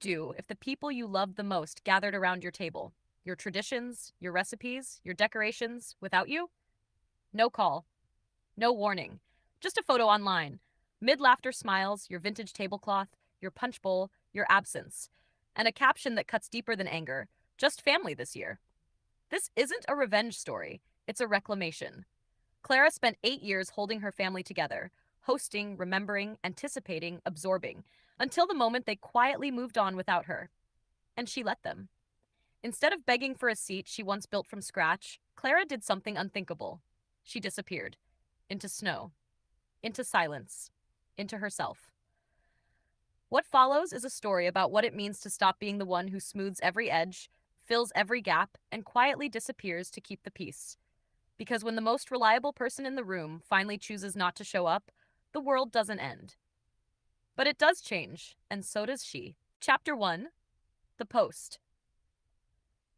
do if the people you love the most gathered around your table? Your traditions, your recipes, your decorations without you? No call, no warning. Just a photo online. Mid laughter smiles, your vintage tablecloth, your punch bowl, your absence. And a caption that cuts deeper than anger. Just family this year. This isn't a revenge story, it's a reclamation. Clara spent 8 years holding her family together, hosting, remembering, anticipating, absorbing, until the moment they quietly moved on without her. And she let them. Instead of begging for a seat she once built from scratch, Clara did something unthinkable. She disappeared. Into snow. Into silence. Into herself. What follows is a story about what it means to stop being the one who smooths every edge, fills every gap, and quietly disappears to keep the peace. Because when the most reliable person in the room finally chooses not to show up, the world doesn't end. But it does change, and so does she. Chapter 1. The Post.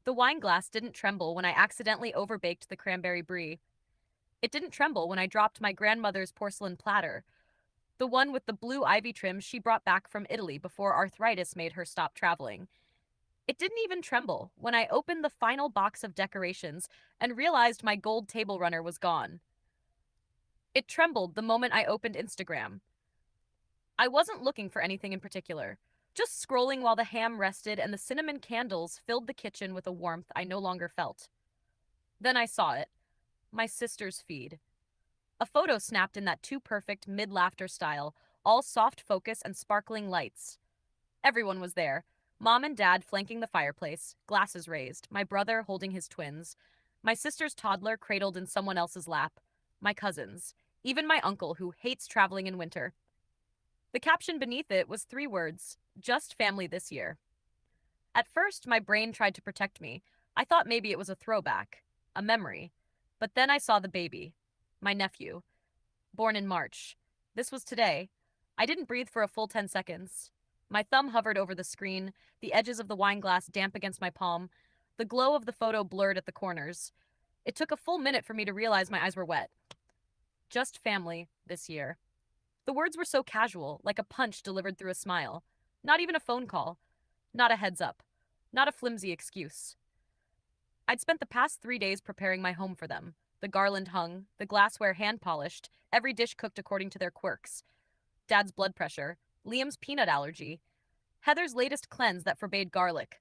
The wine glass didn't tremble when I accidentally overbaked the cranberry brie. It didn't tremble when I dropped my grandmother's porcelain platter, the one with the blue ivy trim she brought back from Italy before arthritis made her stop traveling. It didn't even tremble when I opened the final box of decorations and realized my gold table runner was gone. It trembled the moment I opened Instagram. I wasn't looking for anything in particular, just scrolling while the ham rested and the cinnamon candles filled the kitchen with a warmth I no longer felt. Then I saw it, my sister's feed. A photo snapped in that too perfect mid laughter style, all soft focus and sparkling lights. Everyone was there. Mom and dad flanking the fireplace, glasses raised, my brother holding his twins, my sister's toddler cradled in someone else's lap, my cousins, even my uncle who hates traveling in winter. The caption beneath it was 3 words: just family this year. At first, my brain tried to protect me. I thought maybe it was a throwback, a memory. But then I saw the baby, my nephew, born in March. This was today. I didn't breathe for a full 10 seconds. My thumb hovered over the screen, the edges of the wine glass damp against my palm, the glow of the photo blurred at the corners. It took a full minute for me to realize my eyes were wet. Just family this year. The words were so casual, like a punch delivered through a smile. Not even a phone call. Not a heads up. Not a flimsy excuse. I'd spent the past 3 days preparing my home for them. The garland hung, the glassware hand polished, every dish cooked according to their quirks. Dad's blood pressure, Liam's peanut allergy, Heather's latest cleanse that forbade garlic.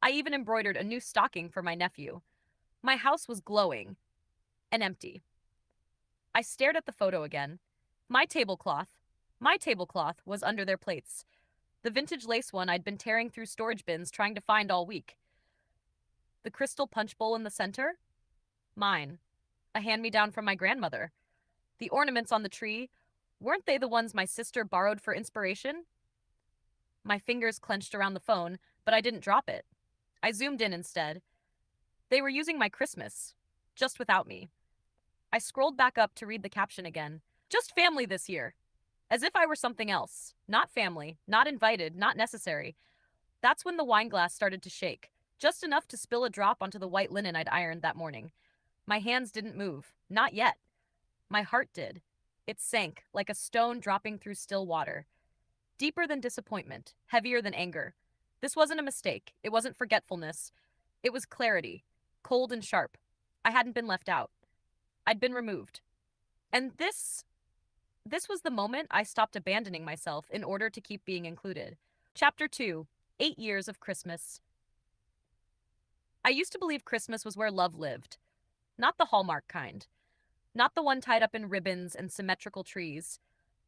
I even embroidered a new stocking for my nephew. My house was glowing and empty. I stared at the photo again. My tablecloth, my tablecloth was under their plates. The vintage lace one I'd been tearing through storage bins trying to find all week. The crystal punch bowl in the center? Mine. A hand-me-down from my grandmother. The ornaments on the tree, weren't they the ones my sister borrowed for inspiration? My fingers clenched around the phone, but I didn't drop it. I zoomed in instead. They were using my Christmas, just without me. I scrolled back up to read the caption again. Just family this year. As if I were something else. Not family, not invited, not necessary. That's when the wine glass started to shake, just enough to spill a drop onto the white linen I'd ironed that morning. My hands didn't move, not yet. My heart did. It sank, like a stone dropping through still water. Deeper than disappointment, heavier than anger. This wasn't a mistake. It wasn't forgetfulness. It was clarity, cold and sharp. I hadn't been left out. I'd been removed. And this was the moment I stopped abandoning myself in order to keep being included. Chapter 2. 8 Years of Christmas. I used to believe Christmas was where love lived. Not the Hallmark kind. Not the one tied up in ribbons and symmetrical trees.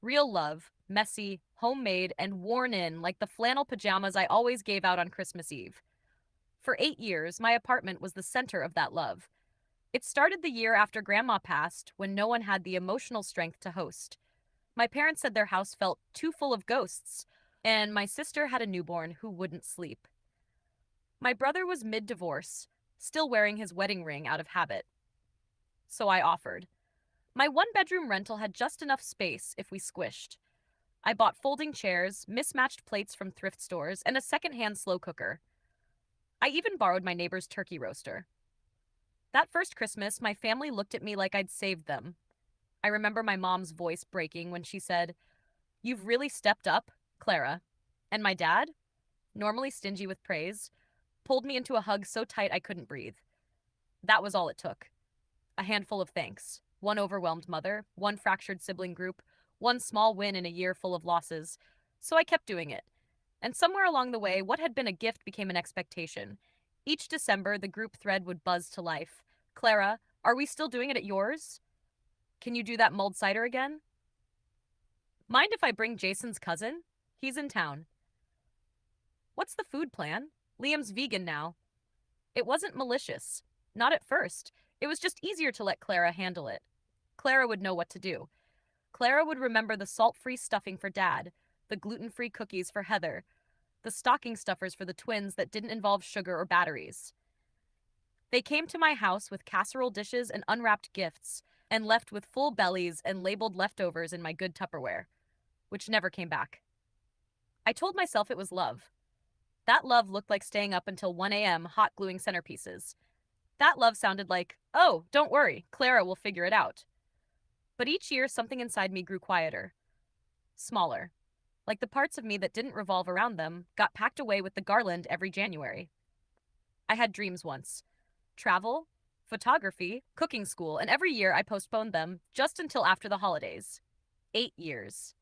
Real love, messy, homemade, and worn in like the flannel pajamas I always gave out on Christmas Eve. For 8 years, my apartment was the center of that love. It started the year after Grandma passed, when no one had the emotional strength to host. My parents said their house felt too full of ghosts, and my sister had a newborn who wouldn't sleep. My brother was mid-divorce, still wearing his wedding ring out of habit. So I offered. My one-bedroom rental had just enough space if we squished. I bought folding chairs, mismatched plates from thrift stores, and a second-hand slow cooker. I even borrowed my neighbor's turkey roaster. That first Christmas, my family looked at me like I'd saved them. I remember my mom's voice breaking when she said, "You've really stepped up, Clara." And my dad? normally stingy with praise, pulled me into a hug so tight I couldn't breathe. That was all it took. A handful of thanks. One overwhelmed mother, one fractured sibling group, one small win in a year full of losses. So I kept doing it. And somewhere along the way, what had been a gift became an expectation. Each December, the group thread would buzz to life. Clara, are we still doing it at yours? Can you do that mulled cider again? Mind if I bring Jason's cousin? He's in town. What's the food plan? Liam's vegan now. It wasn't malicious. Not at first. It was just easier to let Clara handle it. Clara would know what to do. Clara would remember the salt-free stuffing for Dad, the gluten-free cookies for Heather, the stocking stuffers for the twins that didn't involve sugar or batteries. They came to my house with casserole dishes and unwrapped gifts, and left with full bellies and labeled leftovers in my good Tupperware, which never came back. I told myself it was love. That love looked like staying up until 1 a.m. hot gluing centerpieces. That love sounded like, oh, don't worry, Clara will figure it out. But each year, something inside me grew quieter, smaller. Like the parts of me that didn't revolve around them got packed away with the garland every January. I had dreams once. Travel, photography, cooking school, and every year I postponed them just until after the holidays. 8 years.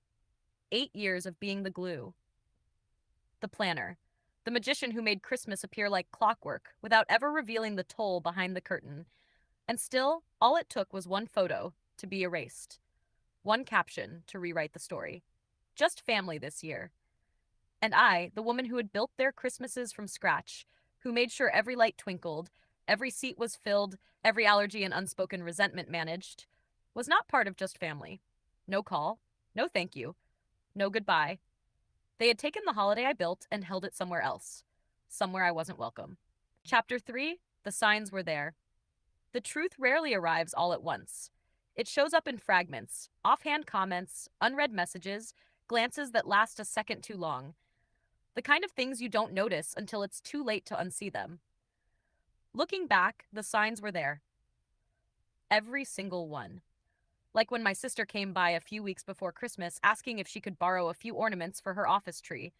8 years of being the glue. The planner. The magician who made Christmas appear like clockwork without ever revealing the toll behind the curtain. And still, all it took was one photo to be erased. One caption to rewrite the story. Just family this year. And I, the woman who had built their Christmases from scratch, who made sure every light twinkled, every seat was filled, every allergy and unspoken resentment managed, was not part of Just Family. No call, no thank you, no goodbye. They had taken the holiday I built and held it somewhere else, somewhere I wasn't welcome. Chapter 3, The Signs Were There. The truth rarely arrives all at once. It shows up in fragments, offhand comments, unread messages, glances that last a second too long. The kind of things you don't notice until it's too late to unsee them. Looking back, the signs were there. Every single one. Like when my sister came by a few weeks before Christmas asking if she could borrow a few ornaments for her office tree.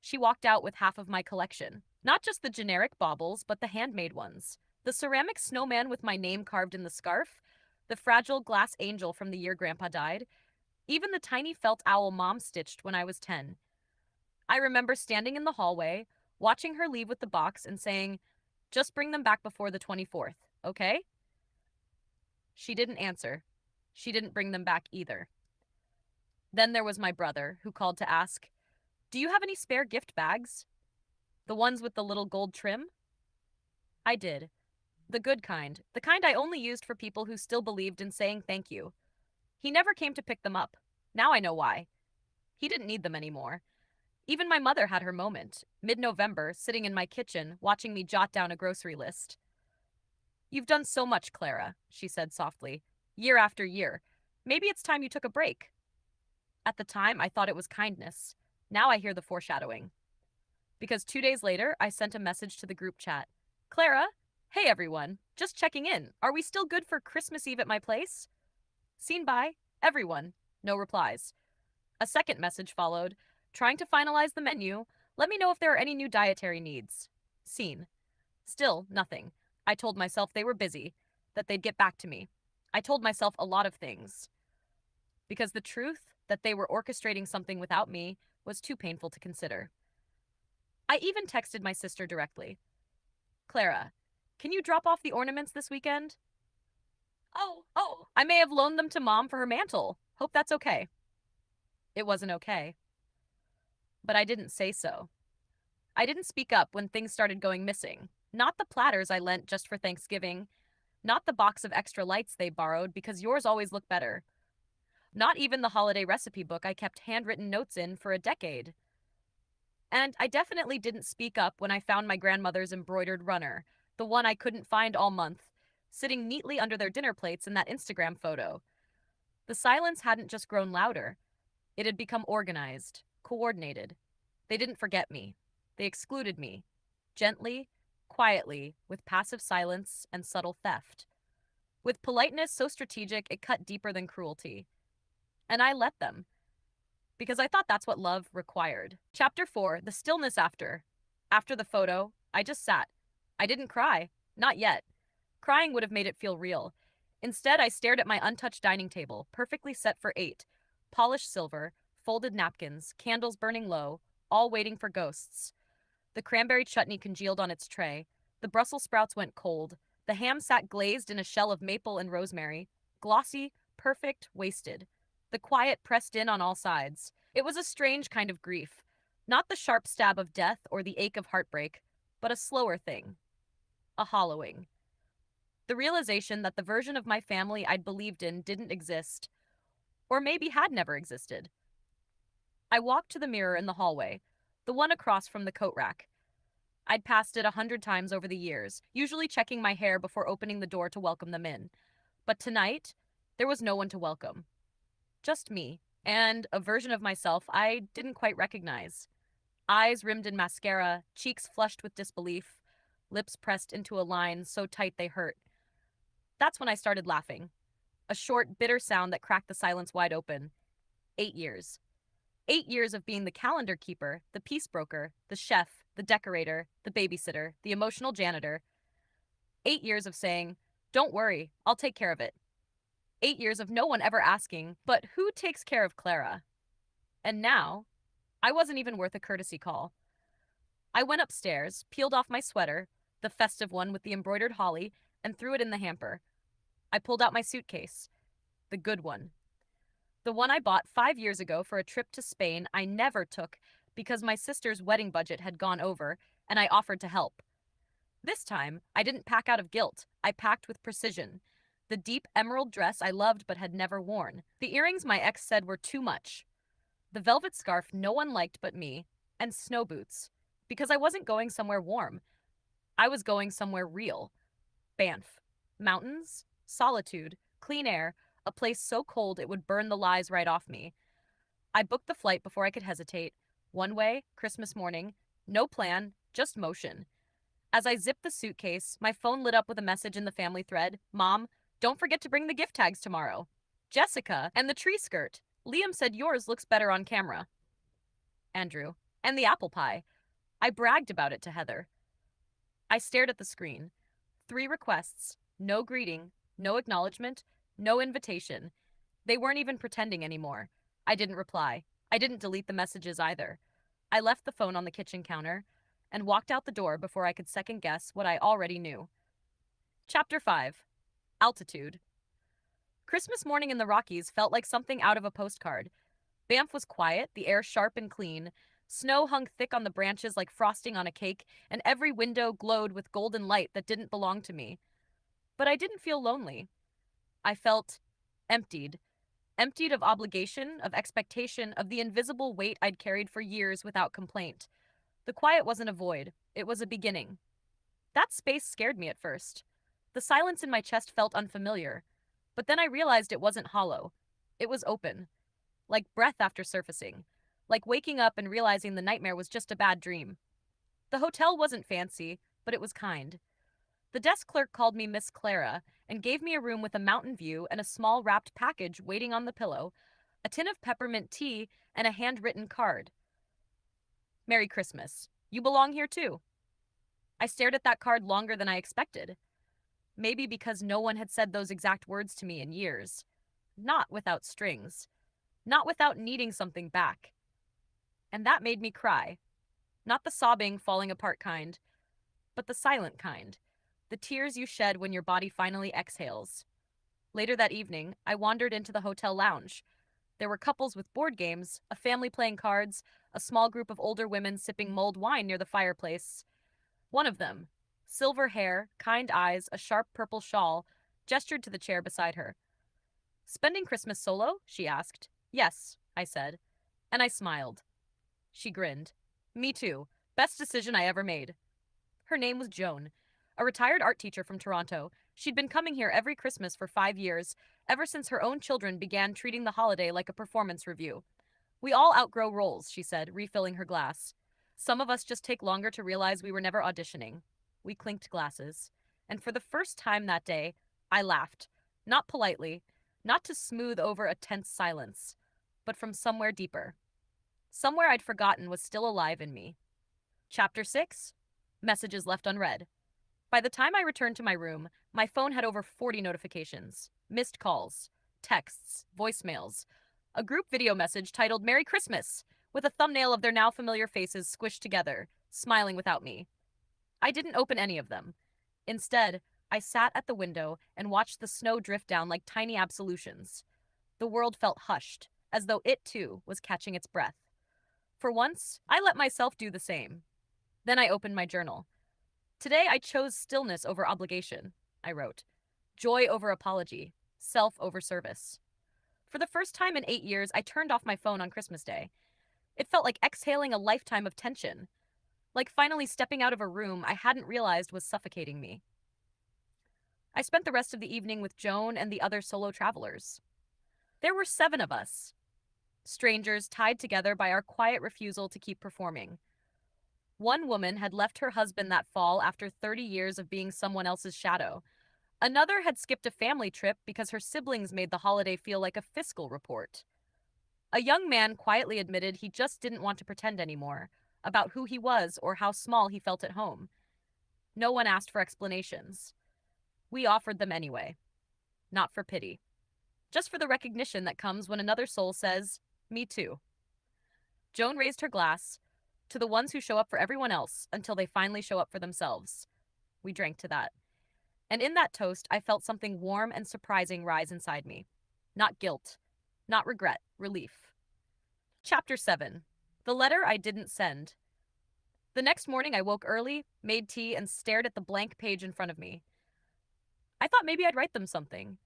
She walked out with half of my collection. Not just the generic baubles, but the handmade ones. The ceramic snowman with my name carved in the scarf, the fragile glass angel from the year Grandpa died, even the tiny felt owl Mom stitched when I was 10. I remember standing in the hallway, watching her leave with the box and saying, just bring them back before the 24th, okay? She didn't answer. She didn't bring them back either. Then there was my brother, who called to ask, do you have any spare gift bags? The ones with the little gold trim? I did. The good kind. The kind I only used for people who still believed in saying thank you. He never came to pick them up. Now I know why. He didn't need them anymore. Even my mother had her moment, mid-November, sitting in my kitchen, watching me jot down a grocery list. You've done so much, Clara, she said softly, year after year. Maybe it's time you took a break. At the time, I thought it was kindness. Now I hear the foreshadowing. Because 2 days later, I sent a message to the group chat. Clara, hey everyone, just checking in. Are we still good for Christmas Eve at my place? Seen by everyone. No replies. A second message followed. Trying to finalize the menu. Let me know if there are any new dietary needs. Seen. Still, nothing. I told myself they were busy, that they'd get back to me. I told myself a lot of things. Because the truth that they were orchestrating something without me was too painful to consider. I even texted my sister directly. Clara, can you drop off the ornaments this weekend? Oh, I may have loaned them to Mom for her mantle. Hope that's okay. It wasn't okay. But I didn't say so. I didn't speak up when things started going missing. Not the platters I lent just for Thanksgiving. Not the box of extra lights they borrowed because yours always look better. Not even the holiday recipe book I kept handwritten notes in for a decade. And I definitely didn't speak up when I found my grandmother's embroidered runner, the one I couldn't find all month, sitting neatly under their dinner plates in that Instagram photo. The silence hadn't just grown louder. It had become organized, coordinated. They didn't forget me. They excluded me. Gently, quietly, with passive silence and subtle theft. With politeness so strategic it cut deeper than cruelty. And I let them. because I thought that's what love required. Chapter 4, the stillness after. After the photo, I just sat. I didn't cry. Not yet. Crying would have made it feel real. Instead, I stared at my untouched dining table, perfectly set for 8. Polished silver, folded napkins, candles burning low, all waiting for ghosts. The cranberry chutney congealed on its tray. The Brussels sprouts went cold. The ham sat glazed in a shell of maple and rosemary. Glossy, perfect, wasted. The quiet pressed in on all sides. It was a strange kind of grief. Not the sharp stab of death or the ache of heartbreak, but a slower thing. A hollowing. The realization that the version of my family I'd believed in didn't exist, or maybe had never existed. I walked to the mirror in the hallway, the one across from the coat rack. I'd passed it 100 times over the years, usually checking my hair before opening the door to welcome them in. But tonight, there was no one to welcome. Just me, and a version of myself I didn't quite recognize. Eyes rimmed in mascara, cheeks flushed with disbelief, lips pressed into a line so tight they hurt. That's when I started laughing. A short, bitter sound that cracked the silence wide open. 8 years. 8 years of being the calendar keeper, the peace broker, the chef, the decorator, the babysitter, the emotional janitor. 8 years of saying, "Don't worry, I'll take care of it." 8 years of no one ever asking, "But who takes care of Clara?" And now, I wasn't even worth a courtesy call. I went upstairs, peeled off my sweater, the festive one with the embroidered holly, and threw it in the hamper. I pulled out my suitcase, the good one. The one I bought 5 years ago for a trip to Spain I never took because my sister's wedding budget had gone over and I offered to help. This time, I didn't pack out of guilt. I packed with precision. The deep emerald dress I loved but had never worn. The earrings my ex said were too much. The velvet scarf no one liked but me. And snow boots. Because I wasn't going somewhere warm. I was going somewhere real. Banff. Mountains, solitude, clean air, a place so cold it would burn the lies right off me. I booked the flight before I could hesitate. One way, Christmas morning. No plan, just motion. As I zipped the suitcase, my phone lit up with a message in the family thread. "Mom, don't forget to bring the gift tags tomorrow." Jessica, and the tree skirt. Liam said yours looks better on camera. Andrew, and the apple pie. I bragged about it to Heather. I stared at the screen. 3 requests. No greeting, no acknowledgement, no invitation. They weren't even pretending anymore. I didn't reply. I didn't delete the messages either. I left the phone on the kitchen counter and walked out the door before I could second guess what I already knew. Chapter 5. Altitude. Christmas morning in the Rockies felt like something out of a postcard. Banff was quiet, the air sharp and clean. Snow hung thick on the branches like frosting on a cake, and every window glowed with golden light that didn't belong to me. But I didn't feel lonely. I felt emptied. Emptied of obligation, of expectation, of the invisible weight I'd carried for years without complaint. The quiet wasn't a void, it was a beginning. That space scared me at first. The silence in my chest felt unfamiliar. But then I realized it wasn't hollow. It was open. Like breath after surfacing. Like waking up and realizing the nightmare was just a bad dream. The hotel wasn't fancy, but it was kind. The desk clerk called me Miss Clara and gave me a room with a mountain view and a small wrapped package waiting on the pillow, a tin of peppermint tea, and a handwritten card. "Merry Christmas. You belong here too." I stared at that card longer than I expected. Maybe because no one had said those exact words to me in years. Not without strings. Not without needing something back. And that made me cry. Not the sobbing, falling apart kind, but the silent kind. The tears you shed when your body finally exhales. Later that evening, I wandered into the hotel lounge. There were couples with board games, a family playing cards, a small group of older women sipping mulled wine near the fireplace. One of them, silver hair, kind eyes, a sharp purple shawl, gestured to the chair beside her. "Spending Christmas solo?" she asked. "Yes," I said. And I smiled. She grinned. "Me too. Best decision I ever made." Her name was Joan, a retired art teacher from Toronto. She'd been coming here every Christmas for 5 years, ever since her own children began treating the holiday like a performance review. "We all outgrow roles," she said, refilling her glass. "Some of us just take longer to realize we were never auditioning." We clinked glasses. And for the first time that day, I laughed. Not politely, not to smooth over a tense silence, but from somewhere deeper. Somewhere I'd forgotten was still alive in me. Chapter 6. Messages left unread. By the time I returned to my room, my phone had over 40 notifications, missed calls, texts, voicemails, a group video message titled Merry Christmas, with a thumbnail of their now familiar faces squished together, smiling without me. I didn't open any of them. Instead, I sat at the window and watched the snow drift down like tiny absolutions. The world felt hushed, as though it too was catching its breath. For once, I let myself do the same. Then I opened my journal. Today I chose stillness over obligation, I wrote. Joy over apology, self over service. For the first time in 8 years, I turned off my phone on Christmas Day. It felt like exhaling a lifetime of tension, like finally stepping out of a room I hadn't realized was suffocating me. I spent the rest of the evening with Joan and the other solo travelers. There were 7 of us, strangers tied together by our quiet refusal to keep performing. One woman had left her husband that fall after 30 years of being someone else's shadow. Another had skipped a family trip because her siblings made the holiday feel like a fiscal report. A young man quietly admitted he just didn't want to pretend anymore about who he was or how small he felt at home. No one asked for explanations. We offered them anyway, not for pity, just for the recognition that comes when another soul says, "Me too." Joan raised her glass to the ones who show up for everyone else until they finally show up for themselves. We drank to that. And in that toast, I felt something warm and surprising rise inside me. Not guilt, not regret, relief. Chapter 7. The letter I didn't send. The next morning, I woke early, made tea, and stared at the blank page in front of me. I thought maybe I'd write them something.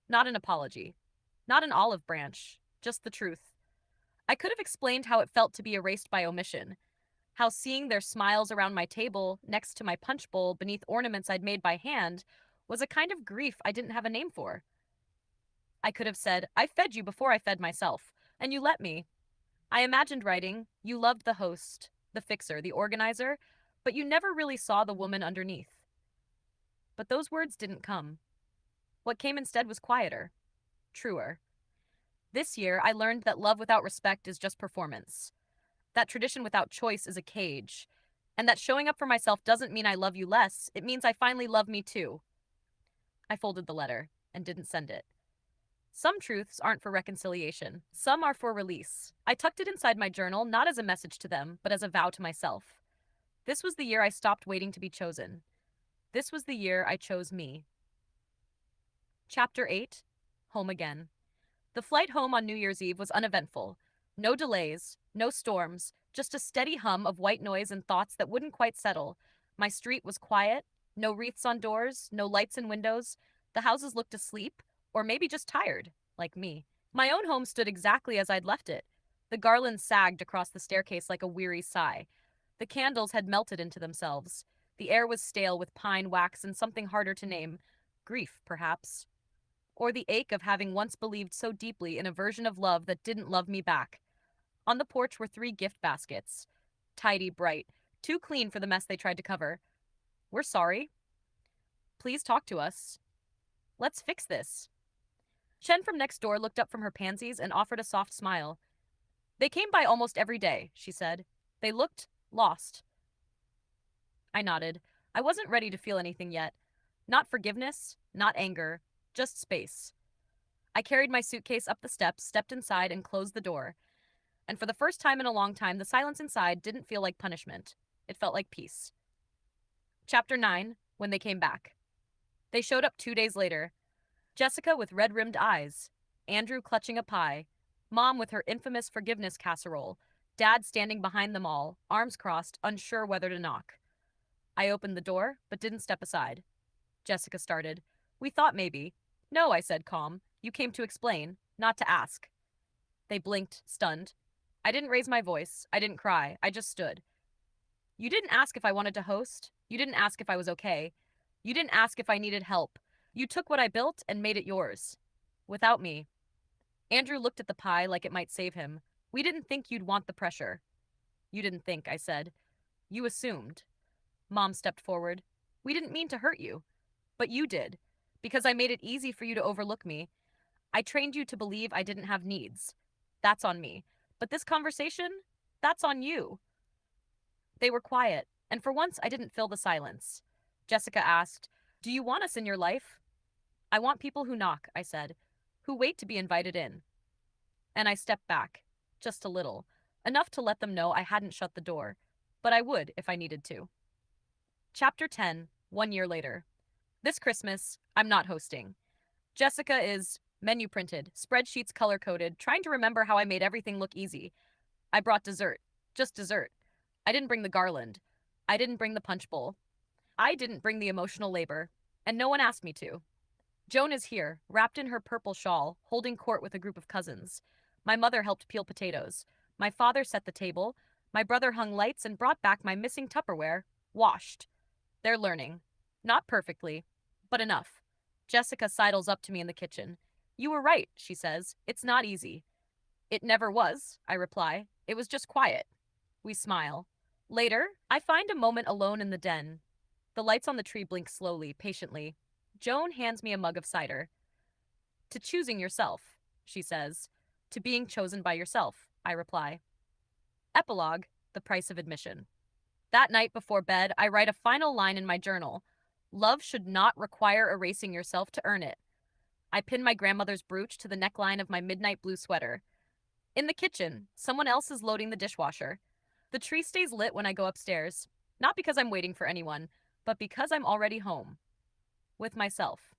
Not an apology, not an olive branch, just the truth. I could have explained how it felt to be erased by omission, how seeing their smiles around my table, next to my punch bowl beneath ornaments I'd made by hand, was a kind of grief I didn't have a name for. I could have said, I fed you before I fed myself, and you let me. I imagined writing, you loved the host, the fixer, the organizer, but you never really saw the woman underneath. But those words didn't come. What came instead was quieter, truer. This year, I learned that love without respect is just performance, that tradition without choice is a cage, and that showing up for myself doesn't mean I love you less, it means I finally love me too. I folded the letter and didn't send it. Some truths aren't for reconciliation, some are for release. I tucked it inside my journal, not as a message to them, but as a vow to myself. This was the year I stopped waiting to be chosen. This was the year I chose me. Chapter 8. Home Again. The flight home on New Year's Eve was uneventful. No delays, no storms, just a steady hum of white noise and thoughts that wouldn't quite settle. My street was quiet, no wreaths on doors, no lights in windows. The houses looked asleep, or maybe just tired, like me. My own home stood exactly as I'd left it. The garlands sagged across the staircase like a weary sigh. The candles had melted into themselves. The air was stale with pine wax and something harder to name. Grief, perhaps. Or the ache of having once believed so deeply in a version of love that didn't love me back. On the porch were 3 gift baskets. Tidy, bright, too clean for the mess they tried to cover. We're sorry. Please talk to us. Let's fix this. Chen from next door looked up from her pansies and offered a soft smile. They came by almost every day, she said. They looked lost. I nodded. I wasn't ready to feel anything yet. Not forgiveness, not anger, just space. I carried my suitcase up the steps, stepped inside, and closed the door. And for the first time in a long time, the silence inside didn't feel like punishment. It felt like peace. Chapter 9. When they came back. They showed up 2 days later. Jessica with red-rimmed eyes, Andrew clutching a pie, Mom with her infamous forgiveness casserole, Dad standing behind them all, arms crossed, unsure whether to knock. I opened the door, but didn't step aside. Jessica started. We thought maybe. No, I said, calm. You came to explain, not to ask. They blinked, stunned. I didn't raise my voice. I didn't cry. I just stood. You didn't ask if I wanted to host. You didn't ask if I was okay. You didn't ask if I needed help. You took what I built and made it yours. Without me. Andrew looked at the pie like it might save him. We didn't think you'd want the pressure. You didn't think, I said. You assumed. Mom stepped forward. We didn't mean to hurt you. But you did. Because I made it easy for you to overlook me. I trained you to believe I didn't have needs. That's on me. But this conversation, that's on you. They were quiet, and for once I didn't fill the silence. Jessica asked, "Do you want us in your life?" "I want people who knock," I said, "who wait to be invited in." And I stepped back, just a little, enough to let them know I hadn't shut the door, but I would if I needed to. Chapter 10, 1 year later. This Christmas, I'm not hosting. Jessica is menu printed, spreadsheets color coded, trying to remember how I made everything look easy. I brought dessert, just dessert. I didn't bring the garland. I didn't bring the punch bowl. I didn't bring the emotional labor, and no one asked me to. Joan is here, wrapped in her purple shawl, holding court with a group of cousins. My mother helped peel potatoes. My father set the table. My brother hung lights and brought back my missing Tupperware, washed. They're learning. Not perfectly, but enough. Jessica sidles up to me in the kitchen. "You were right," she says. "It's not easy." "It never was," I reply. "It was just quiet." We smile. Later, I find a moment alone in the den. The lights on the tree blink slowly, patiently. Joan hands me a mug of cider. "To choosing yourself," she says. "To being chosen by yourself," I reply. Epilogue, the price of admission. That night before bed, I write a final line in my journal. Love should not require erasing yourself to earn it. I pin my grandmother's brooch to the neckline of my midnight blue sweater. In the kitchen, someone else is loading the dishwasher. The tree stays lit when I go upstairs, not because I'm waiting for anyone, but because I'm already home. With myself.